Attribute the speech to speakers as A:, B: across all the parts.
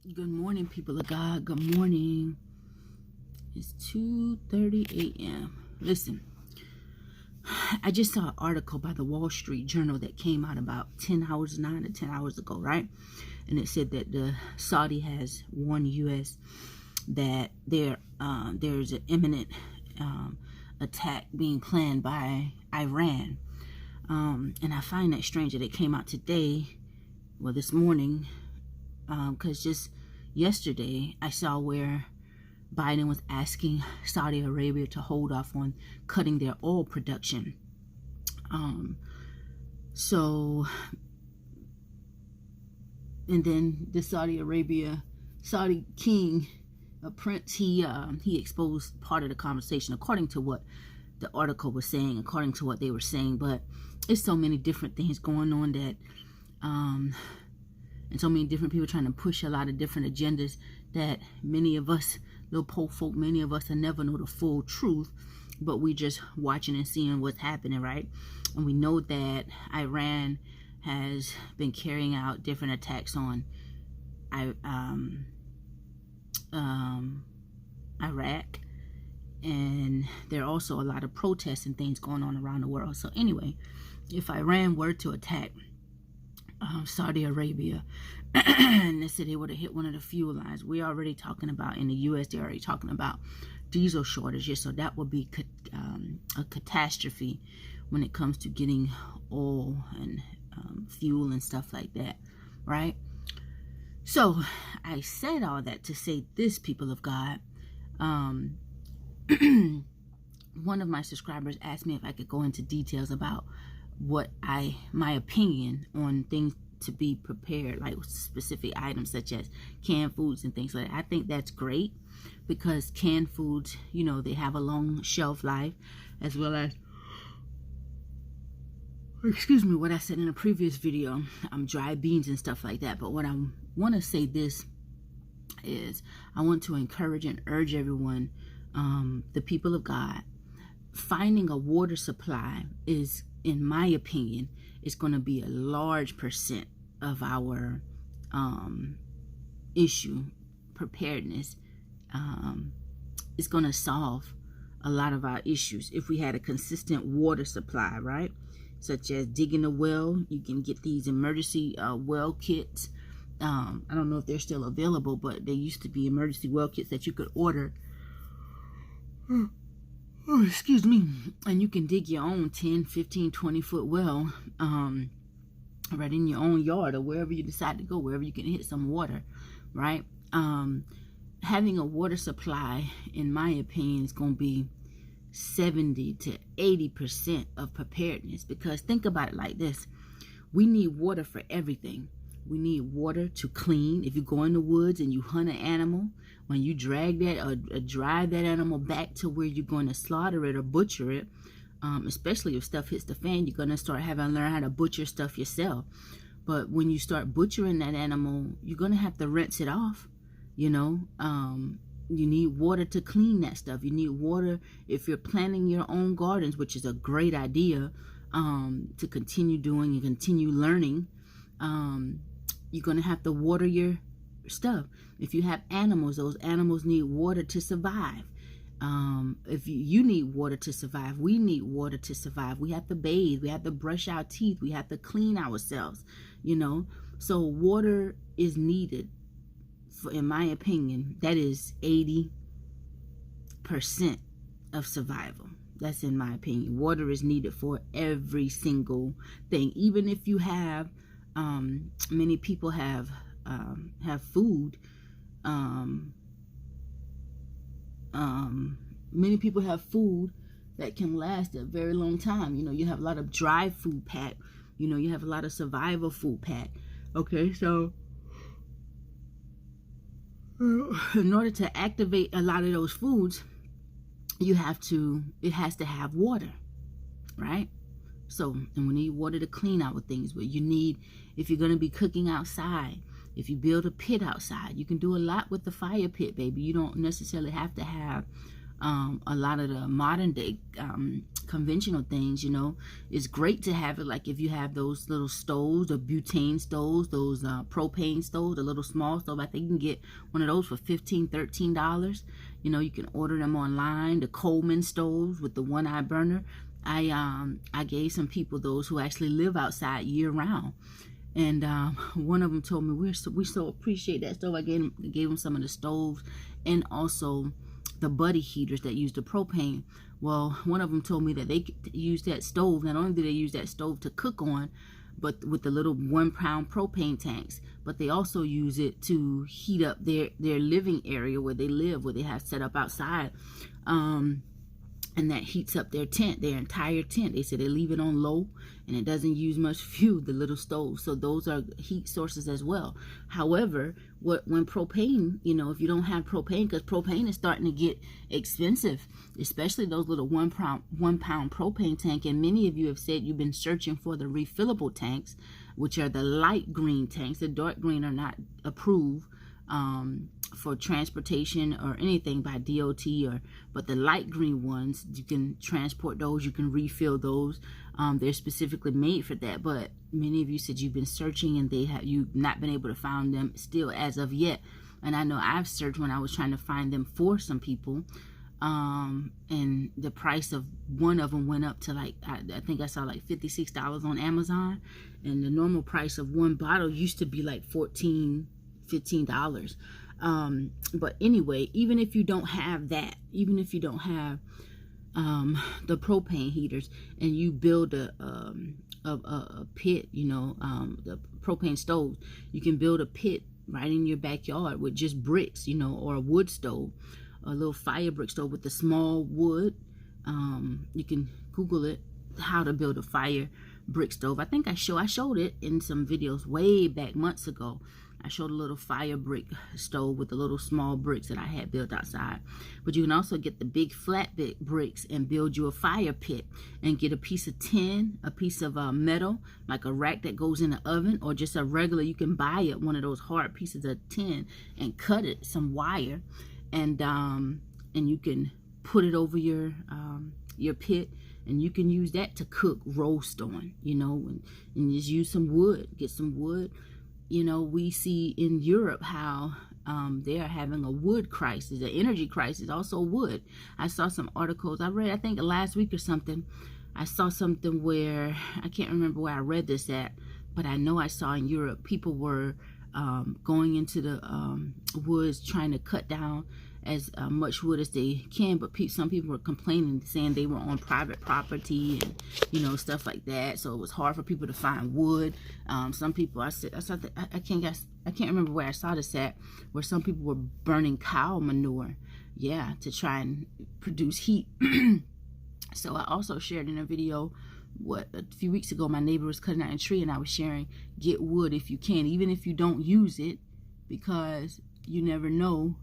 A: Good morning, people of God. Good morning. It's 2:30 a.m. Listen, I just saw an article by the Wall Street Journal that came out about 9 to 10 hours ago, right? And it said that the Saudi has warned U.S. that there's an imminent attack being planned by Iran. And I find that strange that it came out today, well, this morning, because just yesterday I saw where Biden was asking Saudi Arabia to hold off on cutting their oil production. And then the Saudi king, a prince, he exposed part of the conversation according to what the article was saying, according to what they were saying. But it's so many different things going on that and so many different people trying to push a lot of different agendas that many of us, little poor folk, many of us will never know the full truth, but we just watching and seeing what's happening, right? And we know that Iran has been carrying out different attacks on Iraq, and there are also a lot of protests and things going on around the world. So anyway, if Iran were to attack Saudi Arabia and they said they would have hit one of the fuel lines, we're already talking about, in the U.S. they're already talking about diesel shortages. So that would be a catastrophe when it comes to getting oil and fuel and stuff like that, right? So I said all that to say this, people of God. One of my subscribers asked me if I could go into details about my opinion on things to be prepared, like specific items such as canned foods and things like that. I think that's great because canned foods, they have a long shelf life, as well as, excuse me, what I said in a previous video, dry beans and stuff like that. But what I want to say this is, I want to encourage and urge everyone, the people of God, finding a water supply is, in my opinion, is going to be a large percent of our issue. Preparedness is going to solve a lot of our issues if we had a consistent water supply, right? Such as digging a well. You can get these emergency well kits. I don't know if they're still available, but there used to be emergency well kits that you could order. Oh, excuse me. And you can dig your own 10, 15, 20-foot well right in your own yard or wherever you decide to go, wherever you can hit some water, right? Having a water supply, in my opinion, is going to be 70 to 80% of preparedness. Because think about it like this. We need water for everything. We need water to clean. If you go in the woods and you hunt an animal, when you drag that or drive that animal back to where you're going to slaughter it or butcher it, especially if stuff hits the fan, you're going to start having to learn how to butcher stuff yourself. But when you start butchering that animal, you're going to have to rinse it off, You need water to clean that stuff. You need water if you're planting your own gardens, which is a great idea to continue doing and continue learning. You're going to have to water your stuff. If you have animals, those animals need water to survive. If you need water to survive, we need water to survive. We have to bathe. We have to brush our teeth. We have to clean ourselves, So water is needed. In my opinion, that is 80% of survival. That's in my opinion. Water is needed for every single thing. Even if you have, many people have food. Many people have food that can last a very long time. You have a lot of dry food pack. You have a lot of survival food pack. Okay, so in order to activate a lot of those foods, it has to have water, right? So, and we need water to clean out with things. But you need, if you're going to be cooking outside, if you build a pit outside, you can do a lot with the fire pit, baby. You don't necessarily have to have a lot of the modern day conventional things, you know, it's great to have it. Like if you have those little stoves, the butane stoves, those propane stoves, the little small stove, I think you can get one of those for $15-13. You know, you can order them online. The Coleman stoves with the one-eye burner, I gave some people those who actually live outside year round. And one of them told me, we so appreciate that stove. I gave them some of the stoves and also the buddy heaters that use the propane. Well, one of them told me that they could use that stove. Not only do they use that stove to cook on, but with the little 1 pound propane tanks, but they also use it to heat up their living area where they live, where they have set up outside. And that heats up their tent, their entire tent. They said they leave it on low and it doesn't use much fuel, the little stove. So those are heat sources as well. However, when propane, you know, if you don't have propane, because propane is starting to get expensive, especially those little 1 pound propane tank. And many of you have said you've been searching for the refillable tanks, which are the light green tanks. The dark green are not approved for transportation or anything by DOT, but the light green ones, you can transport those, you can refill those. They're specifically made for that. But many of you said you've been searching and you've not been able to find them still as of yet. And I know I've searched when I was trying to find them for some people, and the price of one of them went up to like, I think I saw like $56 on Amazon, and the normal price of one bottle used to be like $14-15. But anyway, even if you don't have that, even if you don't have the propane heaters, and you build a pit, you know, the propane stove, you can build a pit right in your backyard with just bricks, you know, or a wood stove, a little fire brick stove with the small wood. You can Google it, how to build a fire brick stove. I think I showed it in some videos way back months ago. I showed a little fire brick stove with the little small bricks that I had built outside. But you can also get the big flat bricks and build you a fire pit and get a piece of tin, a piece of metal, like a rack that goes in the oven, or just a regular, you can buy it, one of those hard pieces of tin, and cut it, some wire, and you can put it over your pit, and you can use that to cook, roast on, you know, and just use some wood, get some wood. You know, we see in Europe how they are having a wood crisis, an energy crisis, also wood. I saw some articles I read, I think last week or something. I saw something where, I can't remember where I read this at, but I know I saw in Europe people were going into the woods trying to cut down as much wood as they can, but some people were complaining, saying they were on private property and, you know, stuff like that. So it was hard for people to find wood. Some people, I can't remember where I saw this at, where some people were burning cow manure, yeah, to try and produce heat. So I also shared in a video, a few weeks ago, my neighbor was cutting out a tree, and I was sharing, get wood if you can, even if you don't use it, because you never know.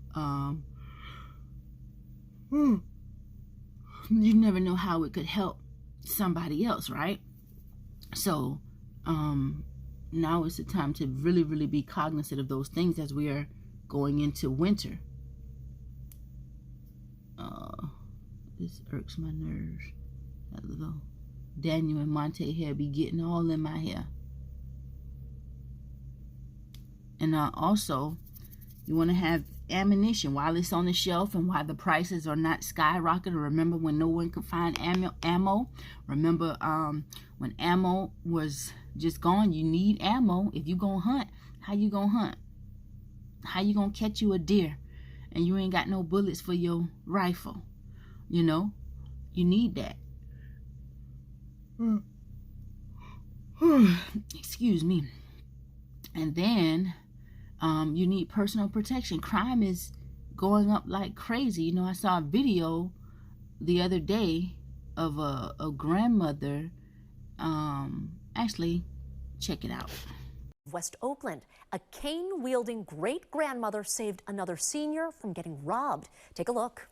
A: You never know how it could help somebody else, right? So now is the time to really, really be cognizant of those things as we are going into winter. This irks my nerves. That little Daniel and Monte hair be getting all in my hair. And also, you want to have ammunition while it's on the shelf and while the prices are not skyrocketing. Remember when no one could find ammo? Remember when ammo was just gone? You need ammo. If you gonna hunt, how you gonna hunt? How you gonna catch you a deer and you ain't got no bullets for your rifle? You know, you need that. Excuse me. And then you need personal protection. Crime is going up like crazy. You know, I saw a video the other day of a grandmother. Actually, check it out.
B: West Oakland, a cane-wielding great-grandmother saved another senior from getting robbed. Take a look.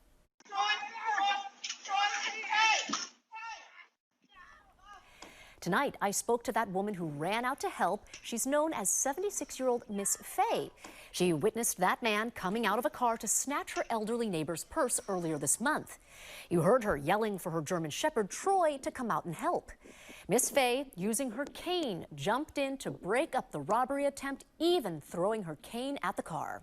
B: Tonight, I spoke to that woman who ran out to help. She's known as 76-year-old Miss Faye. She witnessed that man coming out of a car to snatch her elderly neighbor's purse earlier this month. You heard her yelling for her German Shepherd, Troy, to come out and help. Miss Faye, using her cane, jumped in to break up the robbery attempt, even throwing her cane at the car.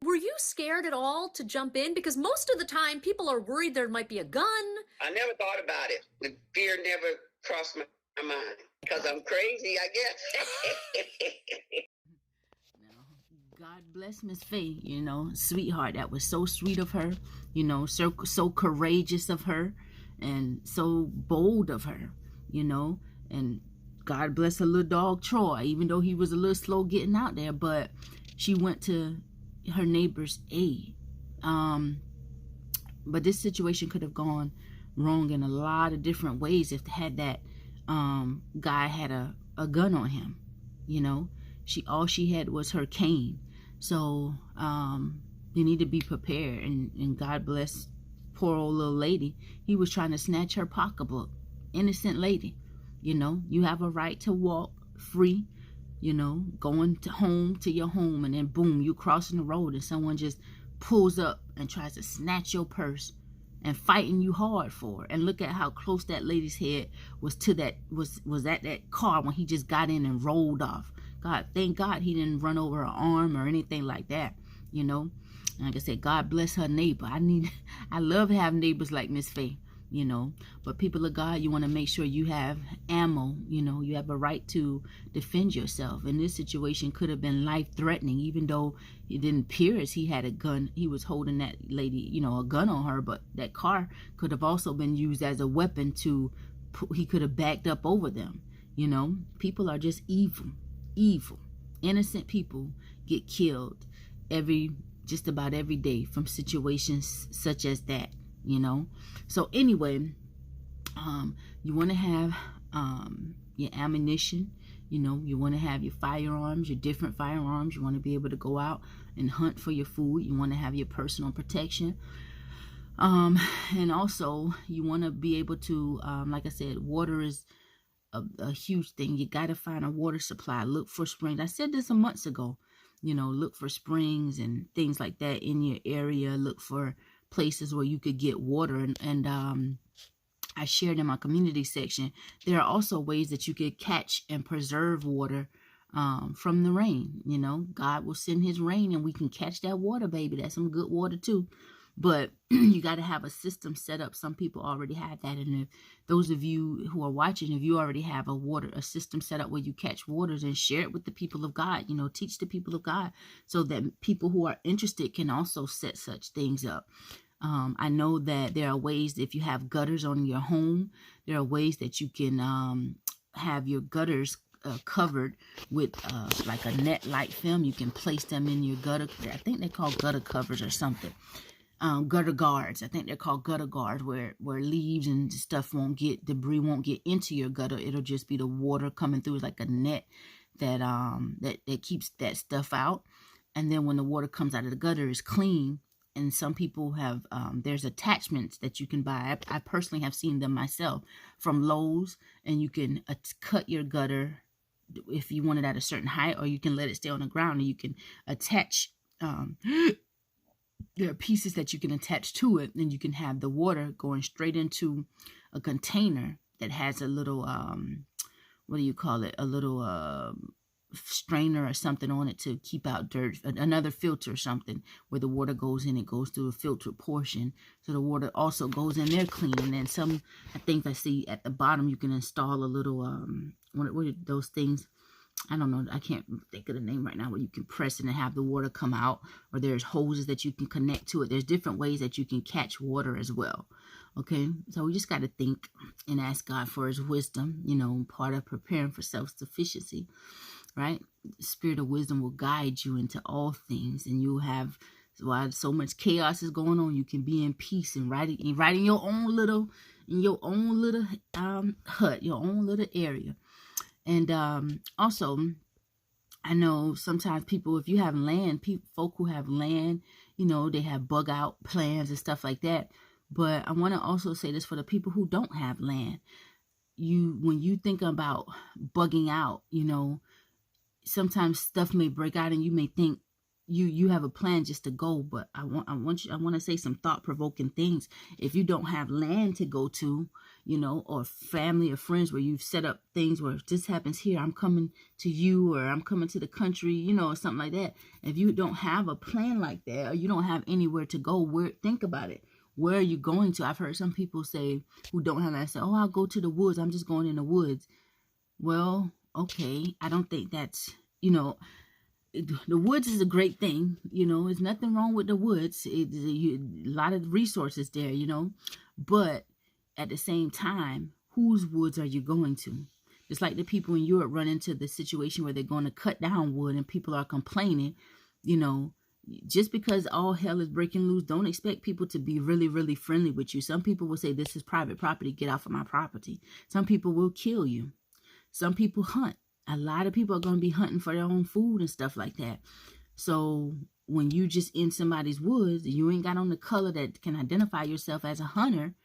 C: Were you scared at all to jump in? Because most of the time people are worried there might be a gun.
D: I never thought about it. The fear never crossed my mind because I'm crazy, I guess.
A: God bless Miss Faye, you know, sweetheart. That was so sweet of her, you know, so courageous of her and so bold of her, you know. And God bless her little dog Troy, even though he was a little slow getting out there, but she went to her neighbor's aid. But this situation could have gone wrong in a lot of different ways if had that guy had a gun on him, you know. All she had was her cane. So you need to be prepared, and God bless poor old little lady. He was trying to snatch her pocketbook. Innocent lady, you know. You have a right to walk free, you know, going home to your home, and then boom, you crossing the road and someone just pulls up and tries to snatch your purse and fighting you hard for it. And look at how close that lady's head was to that was at that car when he just got in and rolled off. God, thank God he didn't run over her arm or anything like that, you know. And like I said, God bless her neighbor. I love having neighbors like Miss Faye, you know. But people of God, you want to make sure you have ammo, you know. You have a right to defend yourself. And this situation could have been life-threatening, even though it didn't appear as he had a gun. He was holding that lady, you know, a gun on her. But that car could have also been used as a weapon he could have backed up over them, you know. People are just evil. Innocent people get killed just about every day from situations such as that, you know. So anyway, you want to have your ammunition, you know. You want to have your firearms, your different firearms. You want to be able to go out and hunt for your food. You want to have your personal protection, and also you want to be able to, like I said, water is a huge thing. You got to find a water supply. Look for springs. I said this months ago, you know. Look for springs and things like that in your area. Look for places where you could get water, and I shared in my community section, there are also ways that you could catch and preserve water from the rain. You know, God will send his rain and we can catch that water, baby. That's some good water too. But you got to have a system set up. Some people already have that. And if those of you who are watching, if you already have a system set up where you catch waters, and share it with the people of God, you know, teach the people of God so that people who are interested can also set such things up. I know that there are ways, if you have gutters on your home, there are ways that you can have your gutters covered with like a net-like film. You can place them in your gutter. I think they're called gutter covers or something. Gutter guards. I think they're called gutter guards, where leaves and stuff debris won't get into your gutter. It'll just be the water coming through. It's like a net that that keeps that stuff out. And then when the water comes out of the gutter, it's clean. And some people have, there's attachments that you can buy. I personally have seen them myself from Lowe's, and you can cut your gutter if you want it at a certain height, or you can let it stay on the ground, and you can attach, there are pieces that you can attach to it, and you can have the water going straight into a container that has a little, what do you call it? A little strainer or something on it to keep out dirt, another filter or something, where the water goes in, it goes through a filtered portion, so the water also goes in there clean. And then some, I think I see at the bottom, you can install a little, what are those things? I don't know, I can't think of the name right now, where you can press it and have the water come out, or there's hoses that you can connect to it. There's different ways that you can catch water as well. Okay, so we just got to think and ask God for his wisdom, you know, part of preparing for self-sufficiency, right? The spirit of wisdom will guide you into all things, and you'll have, while so much chaos is going on, you can be in peace and right in your own little hut, your own little area. And also, I know sometimes people, if you have land, folk who have land, you know, they have bug out plans and stuff like that. But I want to also say this for the people who don't have land. when you think about bugging out, you know, sometimes stuff may break out and you may think you have a plan just to go, but I want to say some thought-provoking things. If you don't have land to go to, you know, or family or friends where you've set up things where if this happens here, I'm coming to you, or I'm coming to the country, you know, or something like that. If you don't have a plan like that, or you don't have anywhere to go, think about it. Where are you going to? I've heard some people say who don't have that say, oh, I'll go to the woods. I'm just going in the woods. Well, okay. I don't think that's, you know, the woods is a great thing. You know, there's nothing wrong with the woods. A lot of resources there, you know, but at the same time, whose woods are you going to? Just like the people in Europe run into the situation where they're going to cut down wood and people are complaining, you know, just because all hell is breaking loose, don't expect people to be really, really friendly with you. Some people will say, this is private property, get off of my property. Some people will kill you. Some people hunt. A lot of people are going to be hunting for their own food and stuff like that. So when you just in somebody's woods, you ain't got on the color that can identify yourself as a hunter,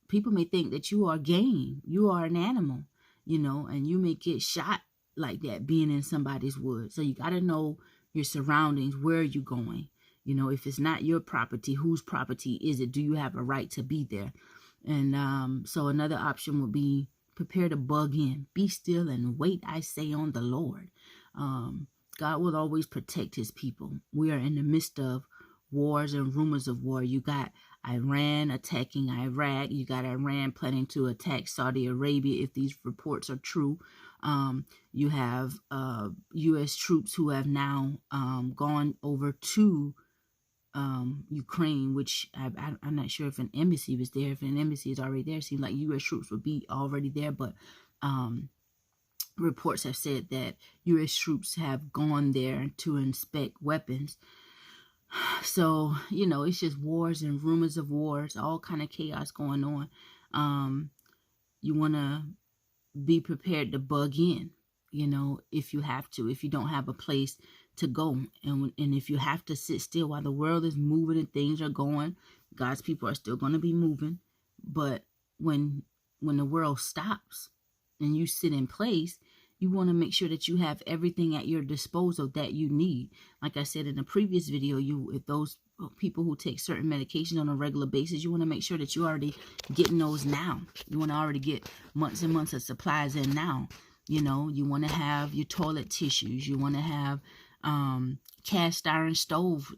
A: people may think that you are game, you are an animal, you know, and you may get shot like that being in somebody's woods. So you got to know your surroundings. Where are you going? You know, if it's not your property, whose property is it? Do you have a right to be there? And so another option would be prepare to bug in. Be still and wait, I say, on the Lord. God will always protect his people. We are in the midst of wars and rumors of war. You got Iran attacking Iraq. You got Iran planning to attack Saudi Arabia if these reports are true. You have U.S. troops who have now gone over to Ukraine, which I'm not sure if an embassy was there. If an embassy is already there, it seems like U.S. troops would be already there. But reports have said that U.S. troops have gone there to inspect weapons. So, you know, it's just wars and rumors of wars, all kind of chaos going on. You want to be prepared to bug in, you know, if you have to, if you don't have a place to go. And if you have to sit still while the world is moving and things are going, God's people are still going to be moving. But when the world stops and you sit in place, you want to make sure that you have everything at your disposal that you need. Like I said in the previous video, if those people who take certain medications on a regular basis, you want to make sure that you're already getting those now. You want to already get months and months of supplies in now. You know, you want to have your toilet tissues. You want to have cast iron stove.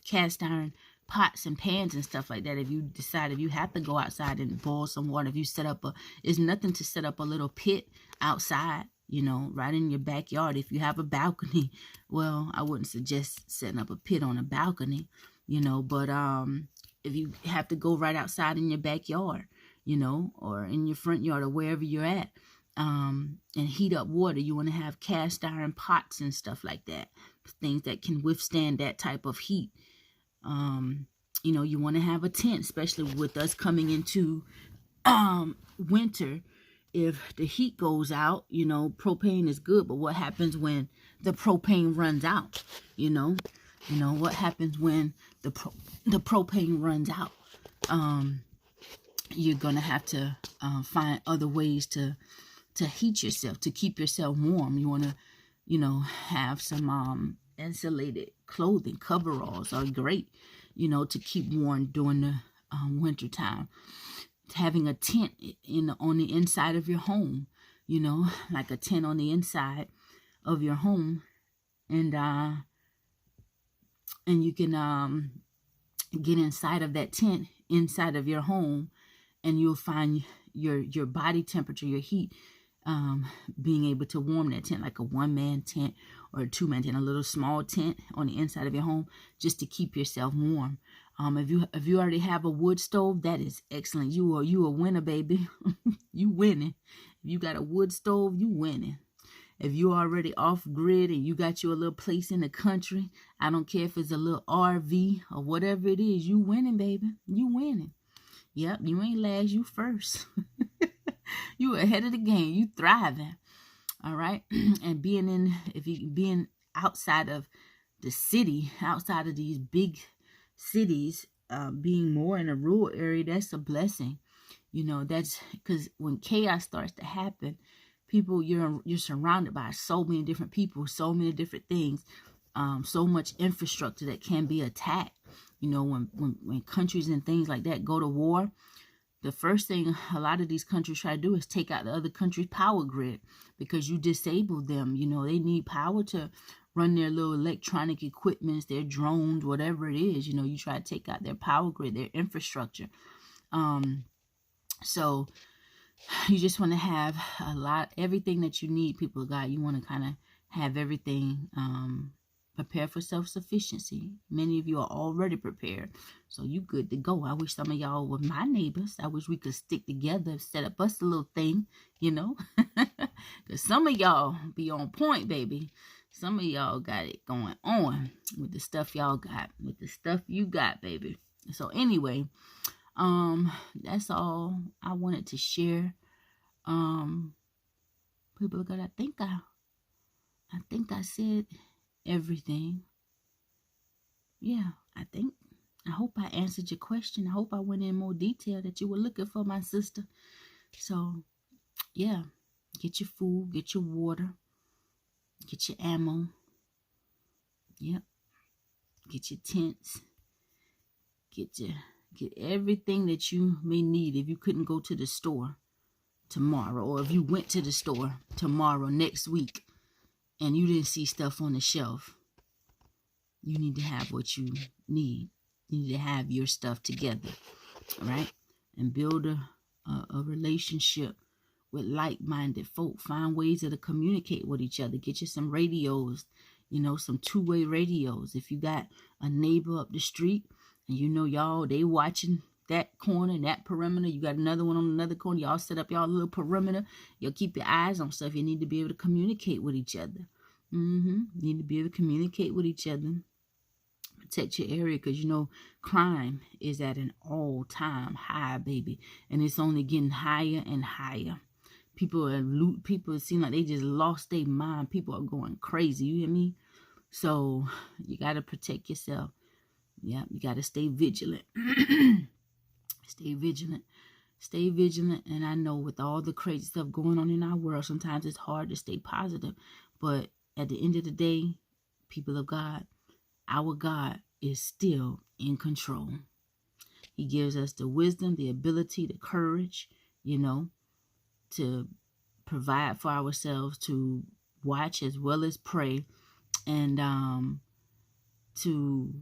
A: Cast iron pots and pans and stuff like that. If you decide, if you have to go outside and boil some water, if you set up it's nothing to set up a little pit outside, you know, right in your backyard. If you have a balcony, well, I wouldn't suggest setting up a pit on a balcony, you know, but if you have to go right outside in your backyard, you know, or in your front yard or wherever you're at, and heat up water, you want to have cast iron pots and stuff like that, things that can withstand that type of heat. You know, you want to have a tent, especially with us coming into winter. If the heat goes out, you know, propane is good, but what happens when the propane runs out? You know what happens when the propane runs out? You're gonna have to find other ways to heat yourself, to keep yourself warm. You want to, you know, have some insulated clothing. Coveralls are great, you know, to keep warm during the winter time. Having a tent on the inside of your home, you know, like a tent on the inside of your home, and you can get inside of that tent inside of your home, and you'll find your body temperature, your heat, being able to warm that tent, like a one-man tent or a two-man tent, a little small tent on the inside of your home, just to keep yourself warm. If you already have a wood stove, that is excellent. You a winner, baby. You winning. If you got a wood stove, you winning. If you already off grid and you got you a little place in the country, I don't care if it's a little RV or whatever it is, you winning, baby. You winning. Yep, you ain't last, you first. You ahead of the game. You thriving. All right. And being outside of the city, outside of these big cities, being more in a rural area, that's a blessing. You know, that's because when chaos starts to happen, people, you're surrounded by so many different people, so many different things, so much infrastructure that can be attacked. You know, when countries and things like that go to war, the first thing a lot of these countries try to do is take out the other country's power grid, because you disable them. You know, they need power to run their little electronic equipments, their drones, whatever it is. You know, you try to take out their power grid, their infrastructure. So you just want to have everything that you need, people of God. You want to kind of have everything prepare for self-sufficiency. Many of you are already prepared, so you good to go. I wish some of y'all were my neighbors. I wish we could stick together, set up us a little thing, you know, because some of y'all be on point, baby. Some of y'all got it going on with the stuff y'all got, with the stuff you got, baby. So anyway, that's all I wanted to share. People of God, I think I said everything. Yeah, I hope I answered your question. I hope I went in more detail that you were looking for, my sister. So yeah, get your food, get your water, get your ammo. Yep. Get your tents. Get everything that you may need if you couldn't go to the store tomorrow, or if you went to the store tomorrow, next week, and you didn't see stuff on the shelf. You need to have what you need. You need to have your stuff together, right? And build a relationship with like-minded folk. Find ways to communicate with each other. Get you some radios, you know, some two-way radios. If you got a neighbor up the street and you know y'all, they watching that corner, that perimeter, you got another one on another corner, y'all set up y'all little perimeter. You'll keep your eyes on stuff. You need to be able to communicate with each other. You need to be able to communicate with each other. Protect your area, because you know crime is at an all-time high, baby, and it's only getting higher and higher. People seem like they just lost their mind. People are going crazy, you hear me? So you got to protect yourself. Yeah, you got to stay vigilant. Stay vigilant. Stay vigilant. And I know with all the crazy stuff going on in our world, sometimes it's hard to stay positive, but at the end of the day, people of God, our God is still in control. He gives us the wisdom, the ability, the courage, you know, to provide for ourselves, to watch as well as pray, and to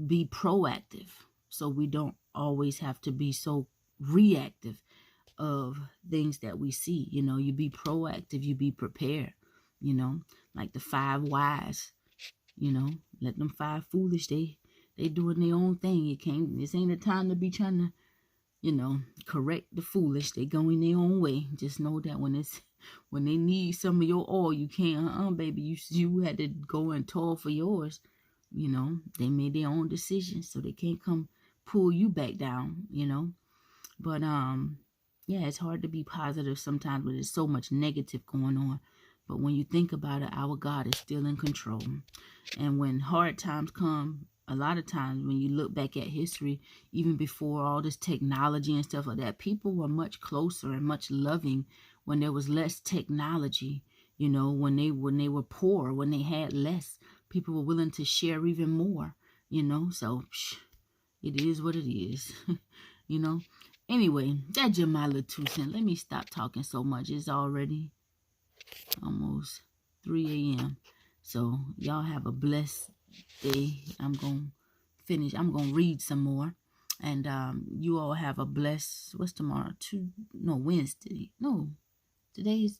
A: be proactive, so we don't always have to be so reactive of things that we see. You know, you be proactive, you be prepared, you know, like the 5 wise. You know, let them 5 foolish. They doing their own thing. This ain't the time to be trying to, you know, correct the foolish. They going their own way. Just know that when they need some of your oil, you can't, baby, you had to go and toil for yours. You know, they made their own decisions, so they can't come pull you back down, you know. But yeah, it's hard to be positive sometimes when there's so much negative going on. But when you think about it, our God is still in control. And when hard times come, a lot of times when you look back at history, even before all this technology and stuff like that, people were much closer and much loving when there was less technology. You know, when they were poor, when they had less, people were willing to share even more, you know. So it is what it is, you know. Anyway, that's just my little 2 cents. Let me stop talking so much. It's already almost 3 a.m. So y'all have a blessed day. I'm going to finish. I'm going to read some more. And you all have a blessed, what's tomorrow? Wednesday. Today is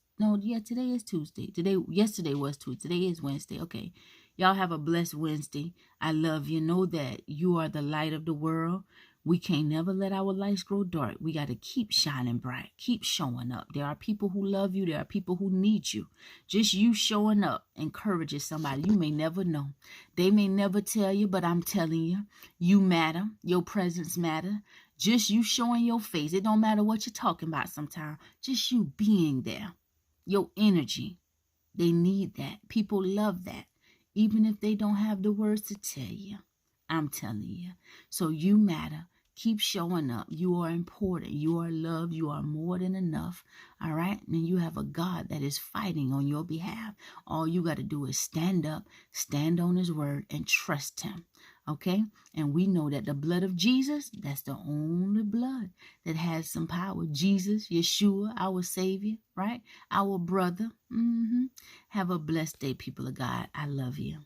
A: Tuesday. Yesterday was Tuesday. Today is Wednesday. Okay. Y'all have a blessed Wednesday. I love you. Know that you are the light of the world. We can't never let our lights grow dark. We got to keep shining bright. Keep showing up. There are people who love you. There are people who need you. Just you showing up encourages somebody. You may never know. They may never tell you, but I'm telling you, you matter. Your presence matter. Just you showing your face. It don't matter what you're talking about sometimes. Just you being there. Your energy. They need that. People love that. Even if they don't have the words to tell you. I'm telling you. So you matter. Keep showing up. You are important. You are loved. You are more than enough. All right? And you have a God that is fighting on your behalf. All you got to do is stand up, stand on his word, and trust him. Okay? And we know that the blood of Jesus, that's the only blood that has some power. Jesus, Yeshua, our Savior, right? Our brother. Have a blessed day, people of God. I love you.